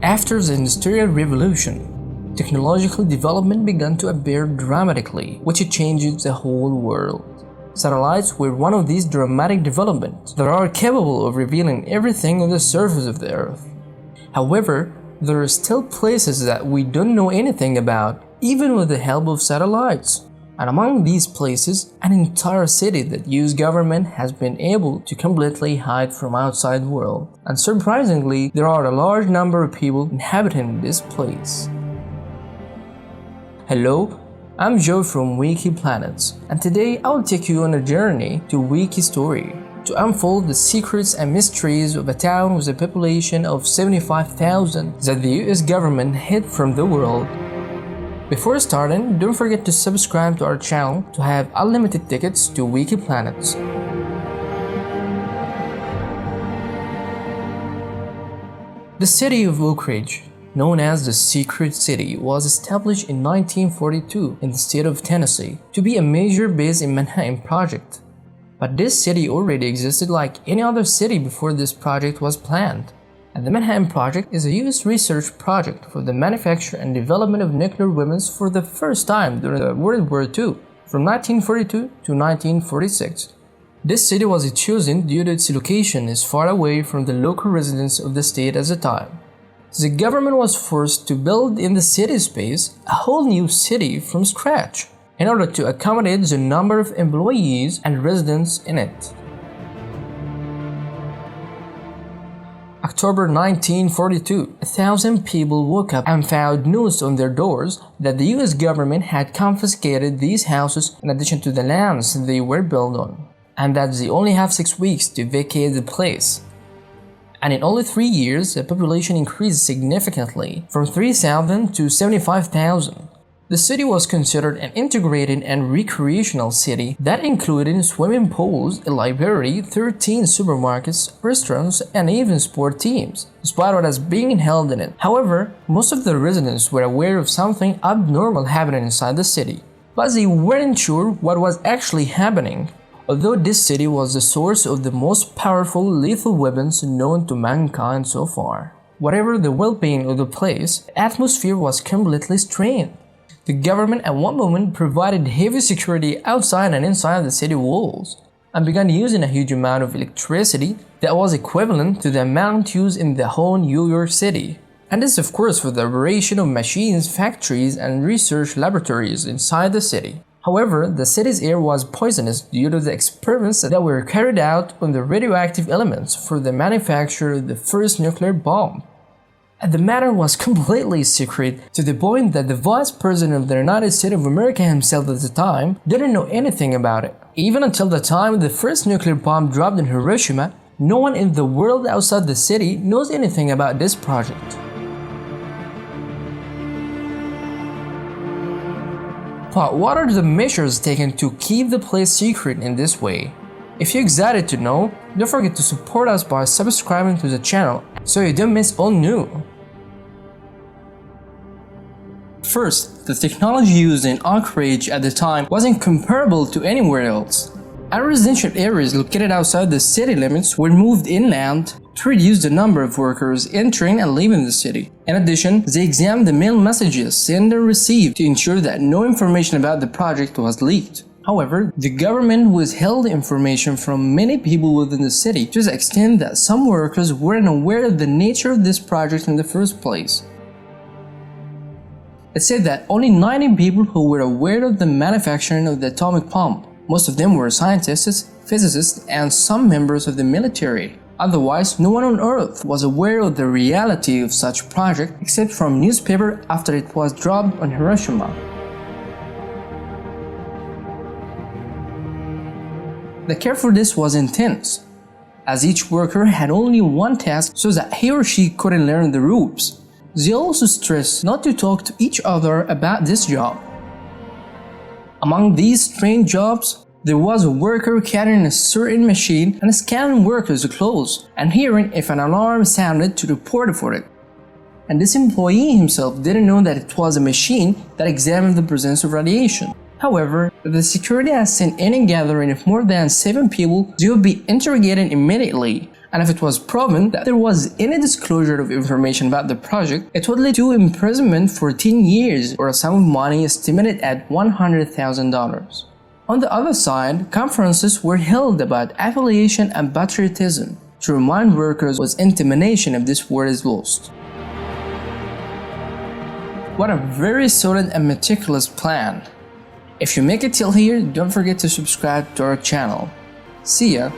After the Industrial Revolution, technological development began to appear dramatically, which changed the whole world. Satellites were one of these dramatic developments that are capable of revealing everything on the surface of the Earth. However, there are still places that we don't know anything about, even with the help of satellites. And among these places, an entire city that US government has been able to completely hide from outside world. And surprisingly, there are a large number of people inhabiting this place. Hello, I'm Joe from Wikiplanets, and today I'll take you on a journey to Wikistory to unfold the secrets and mysteries of a town with a population of 75,000 that the US government hid from the world. Before starting, don't forget to subscribe to our channel to have unlimited tickets to Wikiplanets. The city of Oak Ridge, known as the Secret City, was established in 1942 in the state of Tennessee to be a major base in Manhattan Project. But this city already existed like any other city before this project was planned. And the Manhattan Project is a US research project for the manufacture and development of nuclear weapons for the first time during World War II, from 1942 to 1946. This city was chosen due to its location is far away from the local residents of the state at the time. The government was forced to build in the city space a whole new city from scratch in order to accommodate the number of employees and residents in it. October 1942, 1,000 people woke up and found notes on their doors that the US government had confiscated these houses in addition to the lands they were built on, and that they only have 6 weeks to vacate the place. And in only 3 years, the population increased significantly from 3,000 to 75,000. The city was considered an integrated and recreational city that included swimming pools, a library, 13 supermarkets, restaurants, and even sport teams, despite what was being held in it. However, most of the residents were aware of something abnormal happening inside the city, but they weren't sure what was actually happening. Although this city was the source of the most powerful lethal weapons known to mankind so far. Whatever the well-being of the place, the atmosphere was completely strained. The government at one moment provided heavy security outside and inside the city walls, and began using a huge amount of electricity that was equivalent to the amount used in the whole New York City. And this of course for the operation of machines, factories, and research laboratories inside the city. However, the city's air was poisonous due to the experiments that were carried out on the radioactive elements for the manufacture of the first nuclear bomb. And the matter was completely secret to the point that the Vice President of the United States of America himself at the time didn't know anything about it. Even until the time the first nuclear bomb dropped in Hiroshima, no one in the world outside the city knows anything about this project. But what are the measures taken to keep the place secret in this way? If you're excited to know, don't forget to support us by subscribing to the channel so you don't miss all new. First, the technology used in Oak Ridge at the time wasn't comparable to anywhere else. And residential areas located outside the city limits were moved inland to reduce the number of workers entering and leaving the city. In addition, they examined the mail messages sent and received to ensure that no information about the project was leaked. However, the government withheld information from many people within the city to the extent that some workers weren't aware of the nature of this project in the first place. It said that only 90 people who were aware of the manufacturing of the atomic bomb. Most of them were scientists, physicists, and some members of the military. Otherwise, no one on Earth was aware of the reality of such project except from newspaper after it was dropped on Hiroshima. The care for this was intense, as each worker had only one task so that he or she couldn't learn the ropes. They also stressed not to talk to each other about this job. Among these strange jobs, there was a worker carrying a certain machine and scanning workers' clothes and hearing if an alarm sounded to report for it. And this employee himself didn't know that it was a machine that examined the presence of radiation. However, if the security has seen any gathering of more than 7 people, they will be interrogated immediately, And if it was proven that there was any disclosure of information about the project, it would lead to imprisonment for 10 years or a sum of money estimated at $100,000. On the other side, conferences were held about affiliation and patriotism to remind workers of intimidation if this war is lost. What a very solid and meticulous plan. If you make it till here, don't forget to subscribe to our channel. See ya!